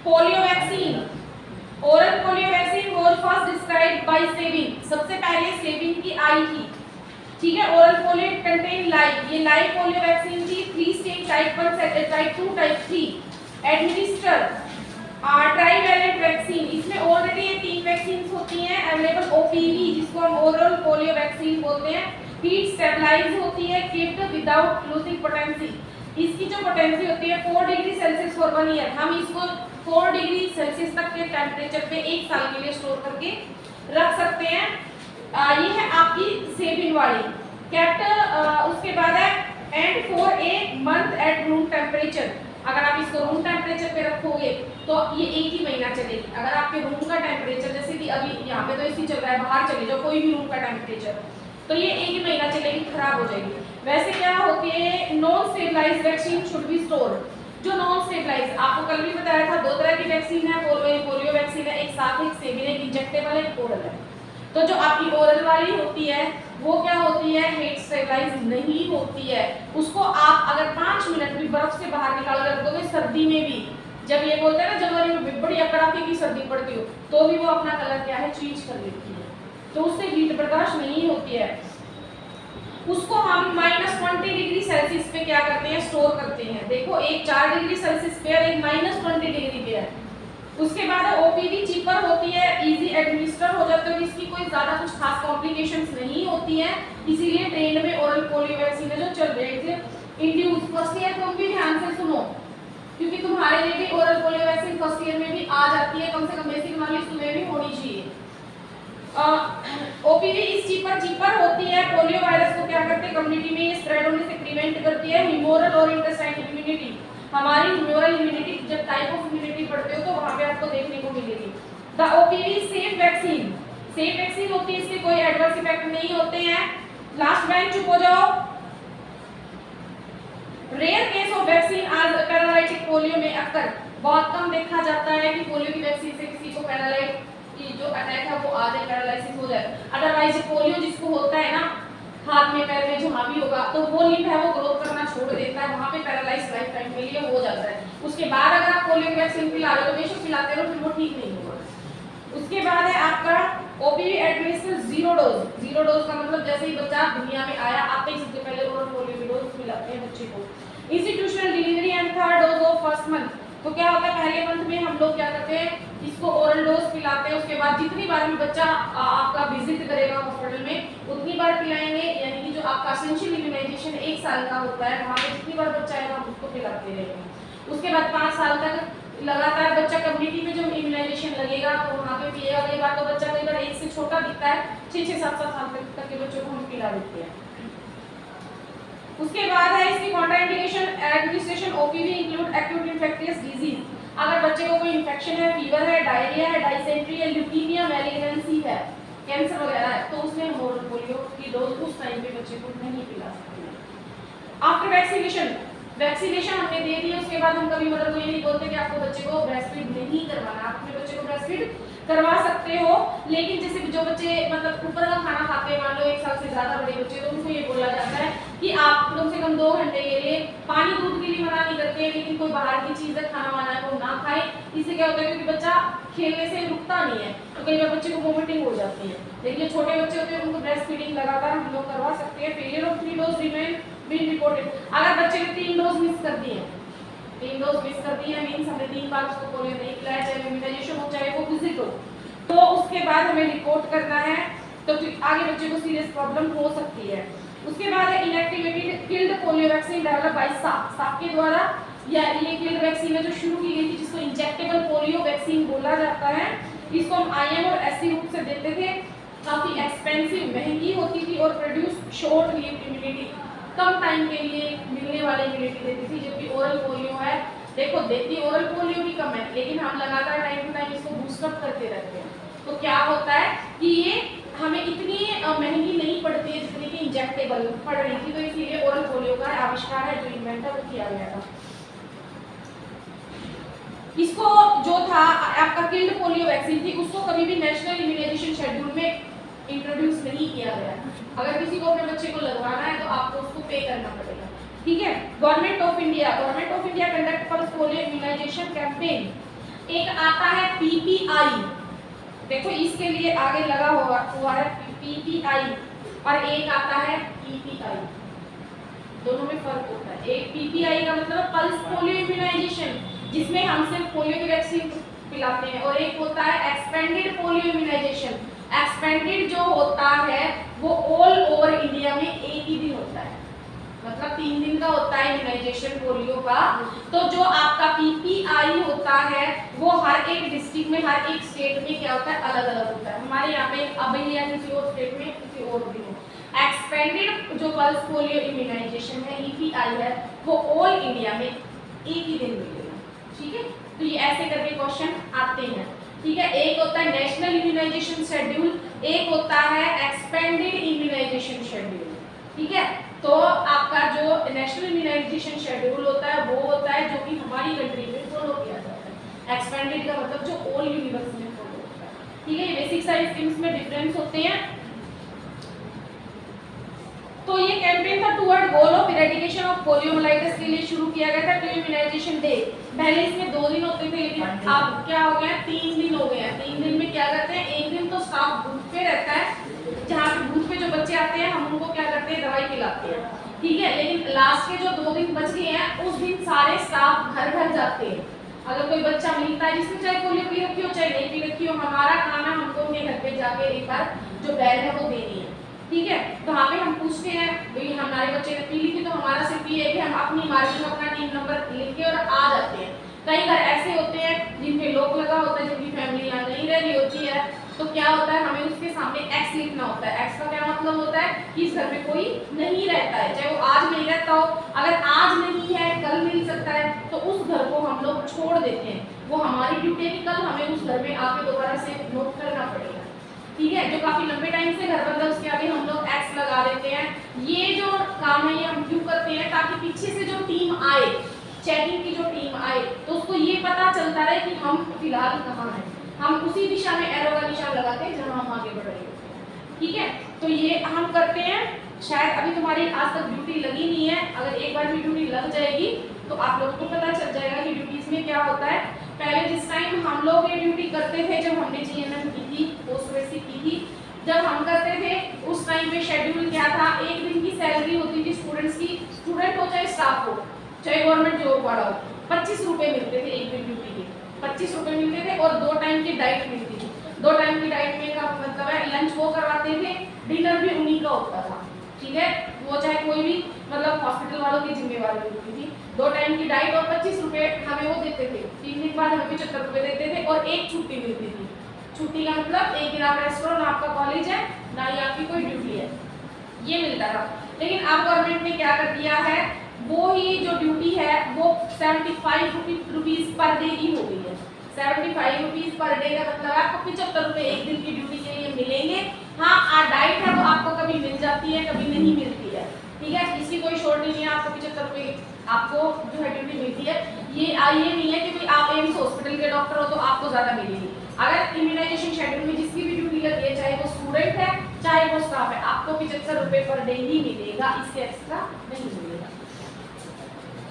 Polio vaccine, oral polio vaccine was first described by Sabin, सबसे पहले Sabin की आई थी, ठीक है। ओरल पोलियो कंटेन लाइव, ये लाइव पोलियो वैक्सीन थी, 3 stage, type 1, type 2, type 3। Administer trivalent vaccine, इसमें ऑलरेडी ये 3 वैक्सीन होती हैं अवेलेबल। ओपीवी जिसको हम ओरल पोलियो वैक्सीन बोलते हैं, हीट स्टेबलाइज होती है, कीप्ड विदाउट लूजिंग पोटेंसी, इसकी जो पोटेंसी होती है 4 डिग्री सेल्सियस फॉर 1 ईयर, हम इसको 4 डिग्री सेल्सियस तक के टेम्परेचर पे 1 साल के लिए स्टोर करके रख सकते हैं। ये है आपकी सेविन वाली कैप्ट। उसके बाद है and for a month at room temperature, अगर आप इसको रूम टेम्परेचर पे रखोगे तो ये 1 ही महीना चलेगी। अगर आपके रूम का टेम्परेचर, जैसे कि अभी यहाँ पे तो एसी चल रहा है, बाहर चले जाओ कोई भी रूम का टेम्परेचर, तो ये 1 ही महीना चलेगी, खराब हो जाएगी। वैसे क्या होती है, non stabilised vaccine should be stored. जो नॉन स्टेबलाइज्ड, आपको कल भी बताया था 2 तरह की वैक्सीन है, पोलियो वैक्सीन है, एक साथ एक सेविन, एक इंजेक्टेबल है, ओरल है। तो जो आपकी ओरल वाली होती है वो क्या होती है, हीट स्टेबलाइज नहीं होती है, उसको आप अगर 5 मिनट भी बर्फ से बाहर निकाल कर रखोगे सर्दी में भी, जब ये बोलते हैं ना जनवरी में बड़ी कड़ाके की सर्दी पड़ती हो, तो भी वो अपना कलर क्या है चेंज कर लेती है, तो उससे हीट बर्दाश्त नहीं होती है। उसको हम -20 डिग्री सेल्सियस पे क्या करते हैं, स्टोर करते हैं। देखो एक 4 डिग्री सेल्सियस पे और एक -20 डिग्री पे है। उसके बाद ओपीवी चीपर होती है, इजी एडमिनिस्टर हो जाते हैं, इसकी कोई ज्यादा कुछ खास कॉम्प्लिकेशंस नहीं होती है, इसीलिए ट्रेंड में ओरल पोलियो वैक्सीन है जो चल रही है। इंड्यूस फर्स्ट ईयर तुम भी ध्यान से सुनो, क्योंकि तुम्हारे लिए भी oral polio vaccine first year में भी आ जाती है, कम से कम बेसिक नॉलेज तुम्हें भी होनी चाहिए। ओपीवी इस चीपर होती है, पोलियो वायरस को क्या करते हैं, कम्युनिटी में स्प्रेड होने से प्रिवेंट करती है। ह्यूमोरल और इंटेस्टाइनल इम्यूनिटी, हमारी ह्यूमरल इम्यूनिटी, जब टाइप ऑफ इम्यूनिटी पढ़ते हो तो वहां पे आपको देखने को मिलेगी। The OPV safe vaccine, safe vaccine होती है, इसके कोई एडवर्स इफेक्ट नहीं होते हैं। लास्ट बेंच चुप हो जाओ। रेयर केस ऑफ वैक्सीन आज पैरालाइटिक पोलियो में अक्सर बहुत कम देखा जाता है कि पोलियो की वैक्सीन से किसी को पैरालाइट की जो अटैक है वो आ जाए, पैरालिसिस हो जाए। अदरवाइज पोलियो जिसको होता है ना हाथ में पैर में जहाँ भी होगा, तो वो लिम्फ है वो ग्रोथ करना छोड़ देता है, वहाँ पे पैरालाइज लाइफ टाइम के लिए हो जाता है। उसके बाद अगर आप पोलियो की वैक्सीन पिला रहे हो तो बेशक पिलाते रहो, फिर वो ठीक नहीं होगा। उसके बाद है आपका ओपीवी एडमिनिस्टर 0 डोज। 0 डोज का मतलब जैसे ही बच्चा दुनिया में आया आते ही सबसे पहले ओरल पोलियो की डोज पिलाते हैं बच्चे को। Institutional delivery and 3rd dose of first month, तो क्या होता है पहले मंथ में हम लोग क्या करते हैं, इसको ओरल डोज पिलाते हैं। उसके बाद जितनी बार भी बच्चा आपका विजिट करेगा हॉस्पिटल में उतनी बार पिलाएंगे, यानी कि जो आपका एसेंशियल इम्यूनाइजेशन 1 साल का होता है वहाँ पे जितनी बार बच्चा आएगा हम उसको पिलाते रहेंगे। उसके बाद 5 साल तक लगातार बच्चा कम्युनिटी में जो इम्यूनाइजेशन लगेगा तो वहाँ पे पिएगा। कई बार तो बच्चा कई बार 1 से छोटा दिखता है, 6-6, 7-7 साल तक के बच्चों को हम पिला देते हैं। उसके बाद है इसकी contraindication administration OPV include acute infectious disease, अगर बच्चे को कोई इन्फेक्शन है, फीवर है, डायरिया है, डायसेंट्री है, ल्यूकीमिया, मैलिग्नेंसी है, कैंसर वगैरह है, तो उसमें हम ओरल पोलियो की डोज उस टाइम पे बच्चे को नहीं पिला सकते। आफ्टर वैक्सीनेशन, वैक्सीनेशन हमने दे दी, उसके बाद हम कभी मदर को ये नहीं बोलते कि आपको बच्चे को ब्रेस्ट फीड नहीं करवाना, आप अपने बच्चे को ब्रेस्ट फीड करवा सकते हो। लेकिन जैसे जो बच्चे मतलब ऊपर का खाना खाते हैं, मान लो 1 साल से ज्यादा बड़े बच्चे, तो उनको ये बोला जाता है कि आप कम से कम 2 घंटे के लिए पानी दूध के लिए मना नहीं करते, लेकिन कोई बाहर की चीज है खाना वाना है वो ना खाए। इससे क्या होता है, क्योंकि बच्चा खेलने से रुकता नहीं है तो कई बार बच्चे को वोमिटिंग हो जाती है। लेकिन जो छोटे बच्चे होते हैं उनको ब्रेस्ट फीडिंग लगातार हम लोग करवा सकते हैं। Failure of 3 dose remain been reported, अगर बच्चे ने 3 डोज मिस कर दी है, 3 डोज मिस कर दी है मींस हमने 3 बार उसको पोलियो नहीं पिलाया, चाहे इम्यूनाइजेशन हो चाहे वो विजिट हो, तो उसके बाद हमें रिपोर्ट करना है, तो आगे बच्चे को सीरियस प्रॉब्लम हो सकती है। उसके बाद है inactivated killed polio vaccine develop by साफ के द्वारा, या ये किल्ड वैक्सीन है जो शुरू की गई थी जिसको इंजेक्टेबल पोलियो वैक्सीन बोला जाता है। इसको हम IM और SC रूप से देते थे, काफी एक्सपेंसिव महंगी होती थी और प्रोड्यूस शॉर्ट लिव्ड इम्यूनिटी, कम टाइम के लिए मिलने वाली इम्यूनिटी देती थी। जबकि ओरल पोलियो है, देखो देती ओरल पोलियो भी कम है, लेकिन हम लगातार टाइम टू टाइम इसको बूस्टअप करते रहते हैं, तो क्या होता है कि ये हमें इतनी महंगी नहीं पड़ती है जितनी कि इंजेक्टेबल पड़ रही थी, तो इसीलिए ओरल पोलियो का आविष्कार है जो इन्वेंटर किया गया था। इसको जो था आपका किल्ड पोलियो वैक्सीन थी, उसको कभी भी नेशनल इम्यूनाइजेशन शेड्यूल में इंट्रोड्यूस नहीं किया गया। अगर किसी को अपने बच्चे को लगवाना है तो आपको उसको पे करना पड़ेगा, ठीक है। Government of India conduct first polio immunisation campaign एक आता है पीपीआई, देखो इसके लिए आगे लगा हुआ है पीपीआई, और एक आता है ईपीआई। दोनों में फर्क होता है। एक पीपीआई का मतलब पल्स पोलियो इम्यूनाइजेशन, जिसमें हम सिर्फ पोलियो की वैक्सीन पिलाते हैं, और एक होता है एक्सपेंडेड पोलियो इम्यूनाइजेशन। एक्सपेंडेड जो होता है वो ऑल ओवर इंडिया में एक ही दिन होता है, मतलब 3 दिन का होता है इम्यूनाइजेशन पोलियो का। तो जो आपका पीपीआई होता है वो हर एक डिस्ट्रिक्ट में, हर एक स्टेट में क्या होता है, अलग अलग होता है। हमारे यहाँ पे अब या किसी और स्टेट में किसी और दिन हो। एक्सपेंडेड जो पल्स पोलियो इम्यूनाइजेशन है ईपीआई है, वो ऑल इंडिया में एक ही दिन मिलेगा। ठीक है, तो ये ऐसे करके क्वेश्चन आते हैं। ठीक है, एक होता है नेशनल इम्यूनाइजेशन शेड्यूल, एक होता है एक्सपेंडेड इम्यूनाइजेशन शेड्यूल। ठीक है, तो आपका जो नेशनल इम्यूनाइजेशन शेड्यूल होता है वो होता है जो कि हमारी कंट्री में फॉलो किया जाता है। एक्सपेंडेड का मतलब जो ऑल यूनिवर्स में फॉलो होता है। ठीक है, ये बेसिक सारी स्कीम्स में डिफरेंस होते हैं। तो ये कैंपेन था toward goal of eradication of poliomyelitis के लिए शुरू किया गया था। पोलियो इम्यूनाइजेशन डे, पहले इसमें 2 दिन होते थे, लेकिन अब क्या हो गया, 3 दिन हो गए हैं। 3 दिन में क्या करते हैं, एक दिन तो स्टाफ बूथ पे रहता है, जहाँ पे बूथ पे जो बच्चे आते हैं हम उनको क्या करते हैं, दवाई पिलाते हैं। ठीक है, लेकिन लास्ट के जो 2 दिन बच गए हैं उस दिन सारे स्टाफ घर घर जाते हैं। अगर कोई बच्चा मिलता है जिसने चाहे पोलियो पी रखी हो चाहे नहीं पी रखी हो, हमारा काम है हमको उनके घर पे जाके एक बार जो बैग है वो देनी है। ठीक है, तो वहाँ पे हम पूछते हैं भाई हमारे बच्चे ने पी ली थी, तो हमारा सिर्फ ये है कि हम अपनी मार्जिन में अपना टीम नंबर लिख के और आ जाते हैं। कई बार ऐसे होते हैं जिन पे लोग लगा होता है, जिनकी फैमिली यहाँ नहीं रह रही होती है, तो क्या होता है हमें उसके सामने एक्स लिखना होता है। एक्स का क्या मतलब होता है कि इस घर में कोई नहीं रहता है, चाहे वो आज नहीं रहता हो, अगर आज नहीं है कल मिल सकता है, तो उस घर को हम लोग छोड़ देते हैं। वो हमारी ड्यूटी है कि कल हमें उस घर में आके दोबारा से नोट करना पड़ेगा। ठीक है, जो काफी लंबे टाइम से घर बंद है उसके आगे हम लोग एक्स लगा देते हैं। ये जो काम है ये हम क्यों करते हैं, ताकि पीछे से जो टीम आए, चेकिंग की जो टीम आए, तो उसको ये पता चलता रहे कि हम फिलहाल कहाँ हैं, हम उसी दिशा में एरो का निशान लगाते हैं जहाँ हम आगे बढ़ रहे होते हैं। ठीक है, तो ये हम करते हैं। शायद अभी तुम्हारी आज तक ड्यूटी लगी नहीं है, अगर एक बार भी ड्यूटी लग जाएगी तो आप लोगों को पता चल जाएगा कि ड्यूटीज में क्या होता है। पहले जिस टाइम हम लोग ये ड्यूटी करते थे, जब हमने जीएनएम की थी, पोस्ट ग्रेजुएट की थी, जब हम करते थे उस टाइम पे शेड्यूल क्या था, एक दिन की सैलरी होती थी स्टूडेंट्स की, स्टूडेंट हो चाहे स्टाफ हो चाहे गवर्नमेंट जॉब वाला हो, 25 रुपए मिलते थे एक दिन ड्यूटी के, 25 रुपए मिलते थे, और 2 टाइम की डाइट मिलती थी। 2 टाइम की डाइट में का मतलब है लंच वो करवाते थे, डिनर भी उन्हीं का होता था। ठीक है, वो चाहे कोई भी मतलब हॉस्पिटल वालों की जिम्मेवारी होती थी। 2 टाइम की डाइट और 25 रुपए हमें वो देते थे, 3 दिन बाद हमें 75 रुपए देते थे, और एक छुट्टी मिलती थी। छुट्टी का मतलब एक दिन आप रेस्ट करो, ना आपका कॉलेज है ना ही आपकी कोई ड्यूटी है, ये मिलता था। लेकिन अब गवर्नमेंट ने क्या कर दिया है, वो ही जो ड्यूटी है वो 75 रुपीज पर डे की हो गई है। 75 रुपीज पर डे का मतलब आपको 75 रुपए एक दिन की ड्यूटी के लिए मिलेंगे। हाँ, डाइट है वो आपको कभी मिल जाती है कभी नहीं मिलती है। ठीक है, इसकी कोई शॉर्ट नहीं है, आपको 75 रुपए आपको जो है ड्यूटी मिलती है। ये नहीं है कि भाई आप एम्स हॉस्पिटल के डॉक्टर हो तो आपको ज्यादा मिलेगी। अगर इम्यूनाइजेशन शेड्यूल में जिसकी भी ड्यूटी लगी है, चाहे वो स्टूडेंट है चाहे वो स्टाफ है, आपको 75 रुपए पर डे ही मिलेगा, इससे एक्स्ट्रा नहीं मिलेगा।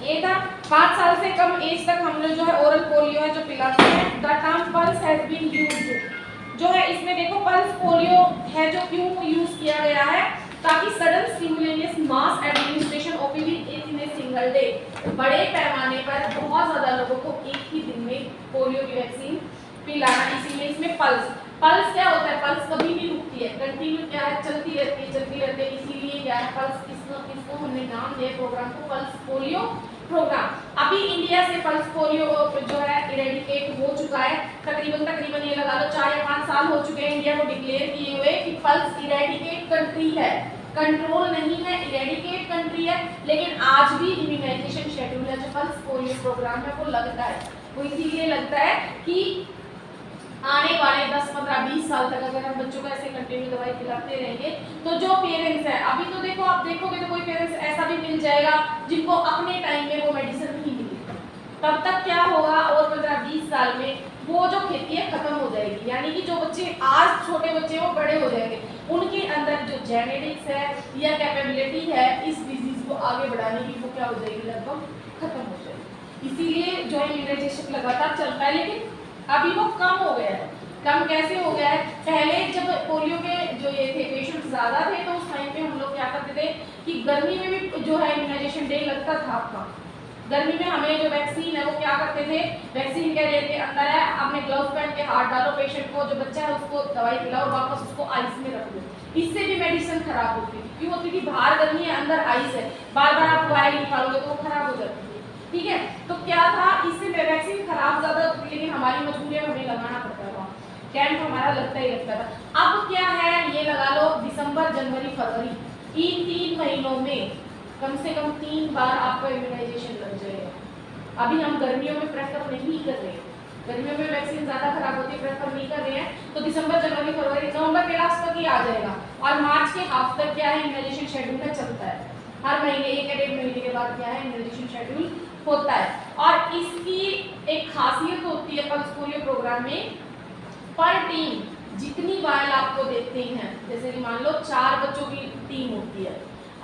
ये था 5 साल से कम एज तक हम लोग जो है ओरल पोलियो है जो पिलाते हैं। The term pulse has been used जो है, इसमें देखो पल्स पोलियो है जो क्यों यूज किया गया है, ताकि sudden simultaneous mass administration OPV in a single day, बड़े पैमाने पर बहुत ज्यादा लोगों को एक ही दिन में पोलियो की वैक्सीन पिलाना। इसीलिए इसमें पल्स क्या होता है, पल्स कभी नहीं रुकती है, कंटिन्यू क्या है, चलती रहती है। इसीलिए क्या है पल्स, किसको हमने नाम दिया प्रोग्राम को, पल्स पोलियो प्रोग्राम। अभी इंडिया से पल्स पोलियो जो है इरेडिकेट हो चुका है, तकरीबन ये लगा लो 4 या 5 साल हो चुके हैं इंडिया को डिक्लेयर किए हुए कि पल्स इरेडिकेट कंट्री है, कंट्रोल नहीं है, इरेडिकेट कंट्री है। लेकिन आज भी इम्यूनाइजेशन शेड्यूल है जो पल्स पोलियो प्रोग्राम है वो लगता है, वो इसीलिए लगता है कि आने वाले 10, 15, 20 साल तक अगर हम बच्चों को ऐसे कंटिन्यू दवाई खिलाते रहेंगे तो जो पेरेंट्स हैं, अभी तो देखो आप देखोगे तो कोई पेरेंट्स ऐसा भी मिल जाएगा जिनको अपने टाइम में वो मेडिसिन नहीं मिली, तब तक क्या होगा और 15-20 साल में वो जो खेती है खत्म हो जाएगी। यानी कि जो बच्चे आज छोटे बच्चे वो बड़े हो जाएंगे, उनके अंदर जो जेनेटिक्स है या कैपेबिलिटी है इस डिजीज को आगे बढ़ाने की, वो क्या हो जाएगी, लगभग खत्म हो जाएगी। इसीलिए जो इम्यूनाइजेशन लगातार चलता है। लेकिन अभी वो कम हो गया है। कम कैसे हो गया है? पहले जब पोलियो के जो ये थे पेशेंट ज्यादा थे तो उस टाइम पे हम लोग क्या करते थे कि गर्मी में भी जो है इम्यूनाइजेशन डे लगता था आपका। गर्मी में हमें जो वैक्सीन है वो क्या करते थे, वैक्सीन के रेट के अंदर है, आपने ग्लव्स पहन के हाथ डालो, पेशेंट को जो बच्चा है उसको दवाई पिलाओ, वापस उसको आइस में रख दो। इससे भी मेडिसिन खराब होती थी। क्यों होती थी? बाहर गर्मी है, अंदर आइस है, बार बार आप वायर निकालोगे तो वो खराब हो जाती है। ठीक है, तो क्या था, इससे वैक्सीन खराब ज्यादा होती थी, लेकिन हमारी मजबूरी है, हमें लगाना पड़ता था, कैंप हमारा लगता ही लगता था। अब क्या है, ये लगा लो दिसंबर जनवरी फरवरी, इन 3 महीनों में कम से कम 3 बार आपका इम्यूनाइजेशन लग जाएगा। अभी हम गर्मियों में प्रेफर नहीं कर रहे हैं, गर्मियों में वैक्सीन ज्यादा खराब होती है, प्रेफर नहीं कर रहे हैं, तो दिसंबर जनवरी फरवरी नवंबर के लास्ट तक ही आ जाएगा। और मार्च के हाफ तक क्या है, इम्यूनाइजेशन शेड्यूल में चलता है, हर महीने 1 या 1.5 महीने के बाद क्या है इम्यूनाइजेशन शेड्यूल होता है। और इसकी एक खासियत होती है पल्स पोलियो प्रोग्राम में, पर टीम जितनी वायल आपको देते हैं, जैसे कि मान लो 4 बच्चों की टीम होती है,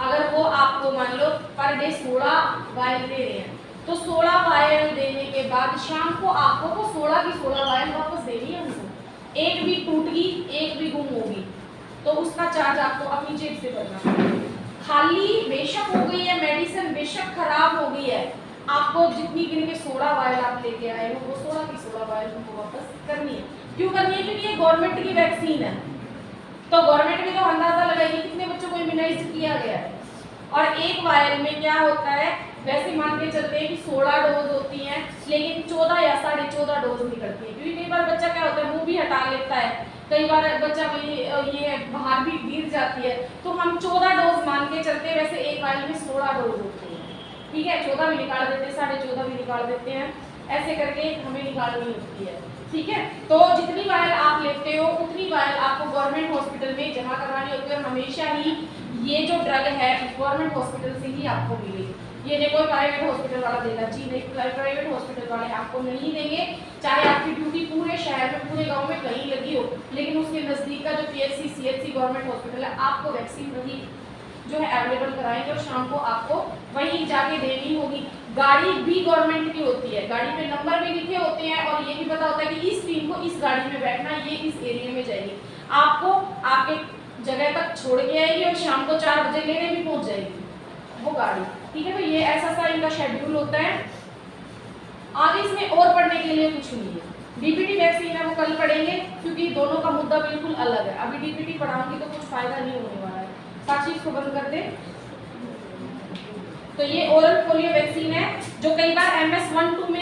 अगर वो आपको मान लो पर डे 16 वायल दे रहे हैं, तो 16 वायल देने के बाद शाम को आपको वो 16 की 16 वायल वापस देनी है उनको। एक भी टूट गई, एक भी गुम होगी, तो उसका चार्ज आपको अपनी जेब से भरना है। खाली बेशक हो गई है मेडिसिन, बेशक खराब हो गई है, आपको जितनी गिन के 16 वायल आप लेके आए हो, वो 16 की 16 वायल उनको वापस करनी है। क्यों करनी है? क्योंकि ये गवर्नमेंट की वैक्सीन है, तो गवर्नमेंट भी तो अंदाजा लगाएगी कितने बच्चों को इम्यूनाइज किया गया है। और एक वायल में क्या होता है, वैसे मान के चलते हैं कि 16 डोज होती हैं, लेकिन 14 या 14.5 डोज निकलती है, क्योंकि कई बार बच्चा क्या होता है मुंह भी हटा लेता है, कई बार बच्चा ये बाहर भी गिर जाती है, तो हम 14 डोज मान के चलते हैं। वैसे एक वायल में 16 डोज होती है, ठीक है, 14 भी निकाल देते हैं, 14.5 भी निकाल देते हैं, ऐसे करके हमें निकालनी होती है। ठीक है, तो जितनी वायल आप लेते हो उतनी वायल आपको गवर्नमेंट हॉस्पिटल में जमा करवानी होती है। हमेशा ही ये जो ड्रग है गवर्नमेंट हॉस्पिटल से ही आपको मिलेगी, ये नहीं कोई प्राइवेट हॉस्पिटल वाला देगा जी, नहीं, प्राइवेट हॉस्पिटल वाले आपको नहीं देंगे। चाहे आपकी ड्यूटी पूरे शहर में, पूरे गांव में कहीं लगी हो, लेकिन उसके नज़दीक का जो PHC CHC गवर्नमेंट हॉस्पिटल है, आपको वैक्सीन वही जो है अवेलेबल कराएंगे और शाम को आपको वहीं जाके देनी होगी। गाड़ी भी गवर्नमेंट की होती है, गाड़ी पे नंबर भी लिखे होते हैं और ये भी पता होता है कि इस टीम को इस गाड़ी में बैठना, ये इस एरिया में जाएगी, आपको आपके जगह तक छोड़ के आएगी और शाम को 4 बजे लेने भी पहुंच जाएगी वो गाड़ी। ठीक है, तो ये ऐसा सा इनका शेड्यूल होता है। आगे इसमें और पढ़ने के लिए कुछ नहीं है। DPT वैक्सीन है वो कल पढ़ेंगे, क्योंकि दोनों का मुद्दा बिल्कुल अलग है। अभी DPT पढ़ाऊंगी तो कुछ फायदा नहीं होने वाला है। साक्षी इसको बंद कर दे। तो ये ओरल पोलियो वैक्सीन है जो कई बार MS 1-2 में